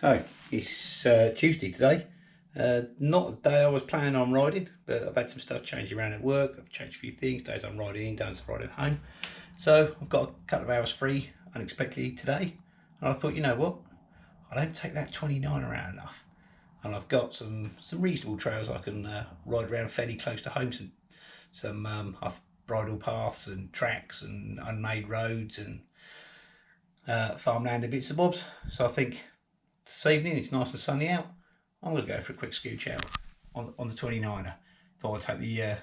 So it's Tuesday today. Not the day I was planning on riding, but I've had some stuff change around at work. I've changed a few things. Days I'm riding in, days I'm riding home. So I've got a couple of hours free unexpectedly today, and I thought, you know what, I don't take that 29er out enough, and I've got some reasonable trails I can ride around fairly close to home. Some I've bridle paths and tracks and unmade roads and farmland and bits and bobs. So I think this evening, it's nice and sunny out, I'm going to go for a quick scooch out on the 29er. Thought I'd take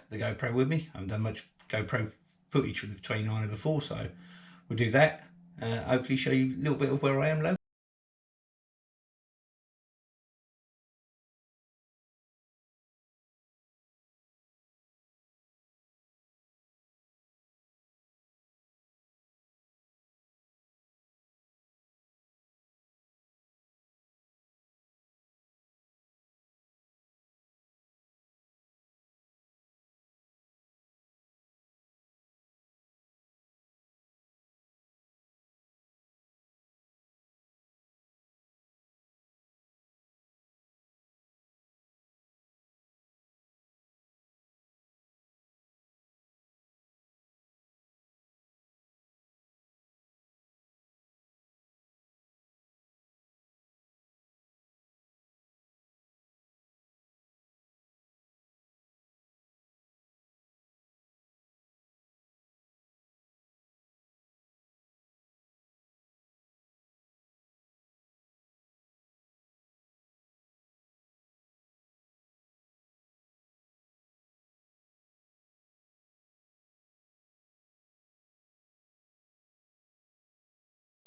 the GoPro with me. I haven't done much GoPro footage with the 29er before, so we'll do that. Hopefully show you a little bit of where I am local.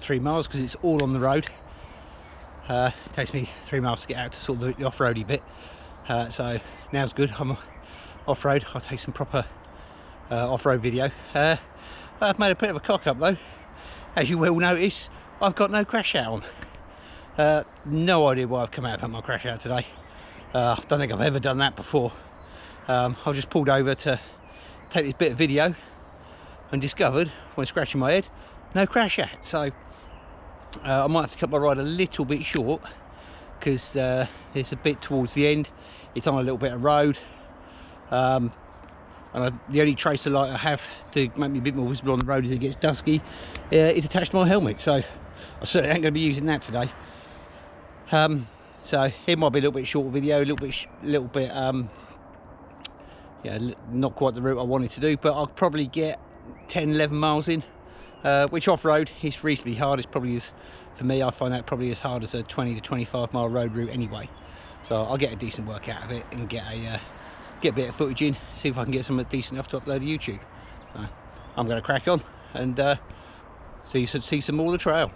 Three miles because it's all on the road. It takes me 3 miles to get out to sort of the off-roady bit, so now's good. I'm off-road. I'll take some proper off-road video. I've made a bit of a cock up though. As you will notice, I've got no crash out on. No idea why I've come out without my crash out today. I don't think I've ever done that before. I just pulled over to take this bit of video and discovered, when scratching my head, no crash out. So I might have to cut my ride a little bit short because it's a bit towards the end. It's on a little bit of road, and the only trace of light I have to make me a bit more visible on the road as it gets dusky is attached to my helmet. So I certainly ain't going to be using that today. So it might be a little bit short video, a little bit yeah, not quite the route I wanted to do, but I'll probably get 10-11 miles in. Which off-road is reasonably hard. It's probably, for me, I find that probably as hard as a 20 to 25 mile road route anyway. So I'll get a decent work out of it and get a bit of footage in, see if I can get something decent enough to upload to YouTube. So I'm going to crack on and see some more of the trail.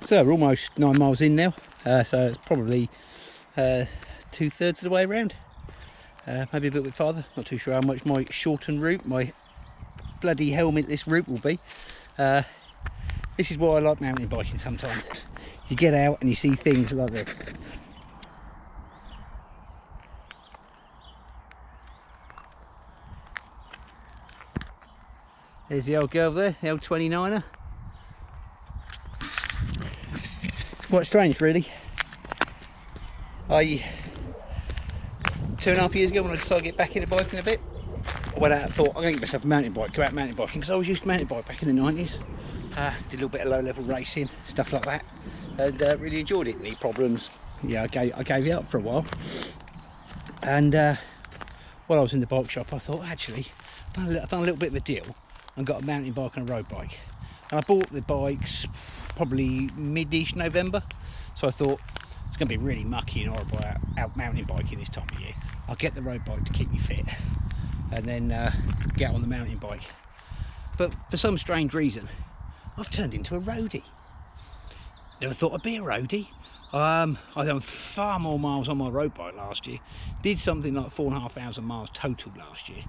So we're almost 9 miles in now, so it's probably 2/3 of the way around, maybe a little bit farther. Not too sure how much my shortened route, my bloody helmetless route will be. This is why I like mountain biking sometimes. You get out and you see things like this. There's the old girl there, the old 29er. It's quite strange really. 2.5 years ago when I decided to get back into biking a bit, I went out and thought I'm going to get myself a mountain bike, go out mountain biking, because I was used to mountain bike back in the 90s. Did a little bit of low level racing, stuff like that, and really enjoyed it. Knee problems, yeah, I gave it up for a while. And while I was in the bike shop, I thought actually I've done a little bit of a deal and got a mountain bike and a road bike. And I bought the bikes probably mid-ish November, so I thought it's going to be really mucky and horrible out mountain biking this time of year. I'll get the road bike to keep me fit, and then get on the mountain bike. But for some strange reason, I've turned into a roadie. Never thought I'd be a roadie. I done far more miles on my road bike last year. Did something like 4,500 miles total last year.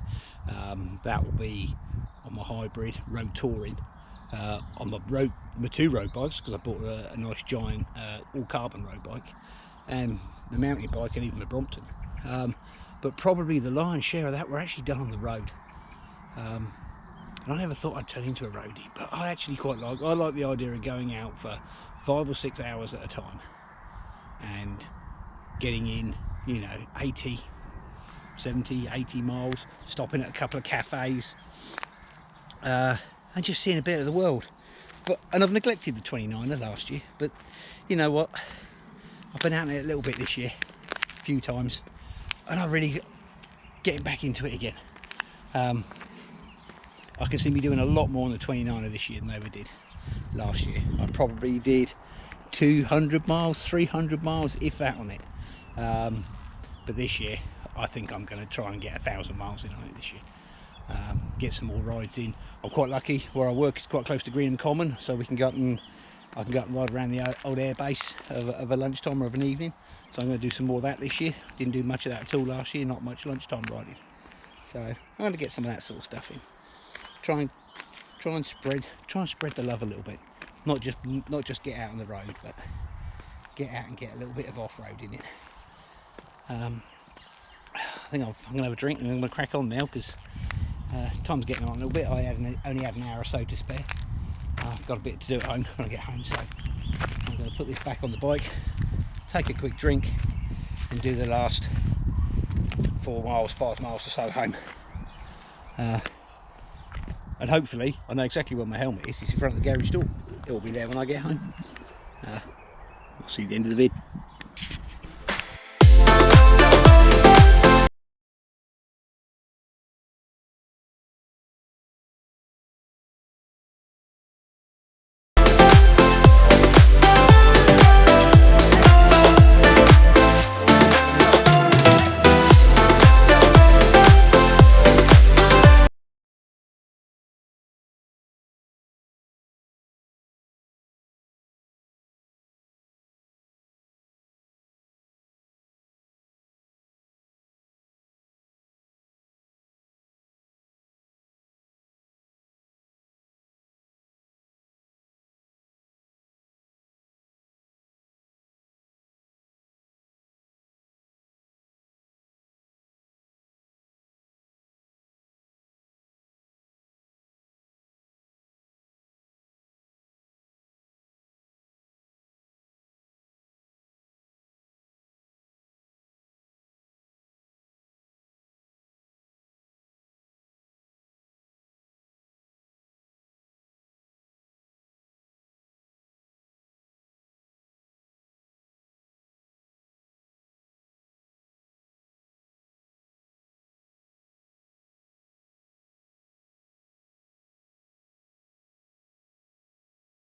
That will be on my hybrid road touring, on my two road bikes, because I bought a nice giant all carbon road bike, and the mountain bike, and even the Brompton. But probably the lion's share of that were actually done on the road. And I never thought I'd turn into a roadie, but I actually quite like the idea of going out for 5 or 6 hours at a time and getting in, you know, 80, 70, 80 miles, stopping at a couple of cafes, and just seeing a bit of the world. And I've neglected the 29er last year, but you know what, I've been out there a little bit this year, a few times, and I'm really getting back into it again. I can see me doing a lot more on the 29er this year than I ever did last year. I probably did 200 miles, 300 miles, if that, on it. But this year, I think I'm going to try and get 1,000 miles in on it this year. Get some more rides in. I'm quite lucky, where I work is quite close to Greenham Common, so we can go up and I can go up and ride around the old air base of a lunchtime or of an evening. So I'm going to do some more of that this year. Didn't do much of that at all last year, not much lunchtime riding. So I'm going to get some of that sort of stuff in. Try and spread the love a little bit. Not just get out on the road, but get out and get a little bit of off-road in it. I think I'm going to have a drink and I'm going to crack on now, because time's getting on a little bit. I only had an hour or so to spare. I've got a bit to do at home when I get home, so I'm going to put this back on the bike, take a quick drink, and do the last 4 miles, 5 miles or so home. And hopefully, I know exactly where my helmet is. It's in front of the garage door. It will be there when I get home. I'll see you at the end of the vid.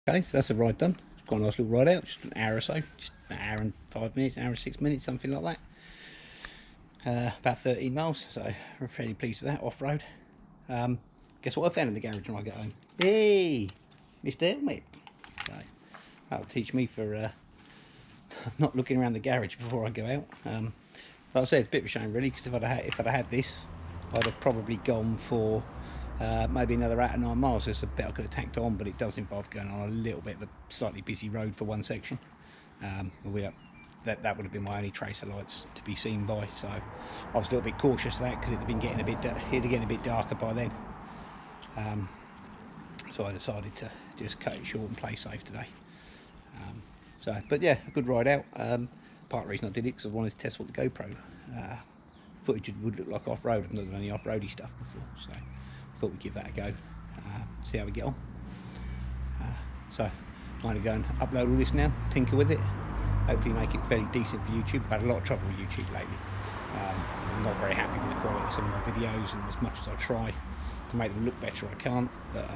Okay, so that's a ride done. It's quite a nice little ride out, just an hour or so, just an hour and 5 minutes, an hour and 6 minutes, something like that. About 13 miles, so I'm fairly pleased with that off-road. Guess what I found in the garage when I get home? Hey, Mr. Helmet. So that'll teach me for not looking around the garage before I go out. Like I said, it's a bit of a shame really, because if I'd had this, I'd have probably gone for maybe another 8 or 9 miles. So it's a bit I could have tacked on, but it does involve going on a little bit of a slightly busy road for one section. That would have been my only tracer lights to be seen by, so I was a little bit cautious of that, because it'd been getting a bit darker by then. So I decided to just cut it short and play safe today. But yeah, a good ride out. Part of the reason I did it because I wanted to test what the GoPro footage would look like off-road. I've not done any off-roady stuff before, so I thought we'd give that a go, see how we get on. So I'm going to go and upload all this now, tinker with it, hopefully make it fairly decent for YouTube. I've had a lot of trouble with YouTube lately. I'm not very happy with the quality of some of my videos, and as much as I try to make them look better, I can't. But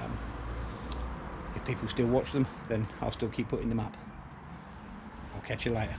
if people still watch them, then I'll still keep putting them up. I'll catch you later.